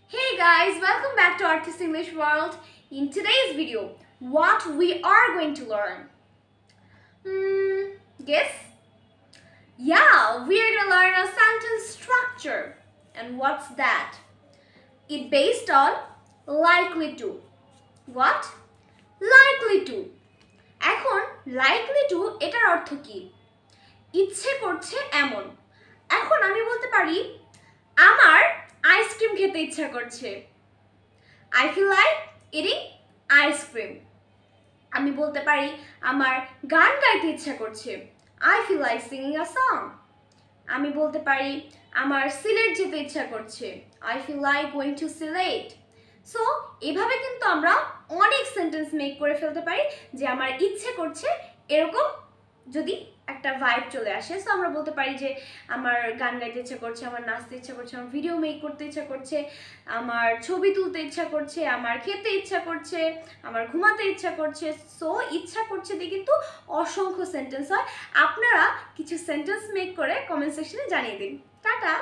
Hey guys, welcome back to Artist English World. In today's video, what we are going to learn? Guess? Yeah, we are going to learn a sentence structure. And what's that? It based on likely to. What? Likely to. এখন likely to এটার অর্থ কি? ইচ্ছে করছে এমন। এখন আমি বলতে পারি আমার আইসক্রিম খেতে ইচ্ছা করছে। I feel like eating ice cream. আমি বলতে পারি আমার গান গাইতে ইচ্ছা করছে। I feel like singing a song. আমি বলতে পারি আমার সিলেট যেতে ইচ্ছা করছে। I feel like going to Sylhet. So এভাবে কিন্তু আমরা অনেক সেন্টেন্স মেক করে ফেলতে পারি যে আমার ইচ্ছে করছে এরকম যদি একটা ভাইব চলে আসে। সো আমরা বলতে পারি যে আমার গান গাইতে ইচ্ছা করছে, আমার নাচতে ইচ্ছা করছে, আমার ভিডিও মেক করতে ইচ্ছা করছে, আমার ছবি তুলতে ইচ্ছা করছে, আমার খেতে ইচ্ছা করছে, আমার ঘুমাতে ইচ্ছা করছে। সো ইচ্ছা করছে দিয়ে কিন্তু অসংখ্য সেন্টেন্স হয়। আপনারা কিছু সেন্টেন্স মেক করে কমেন্ট সেকশনে জানিয়ে দিন। টাটা।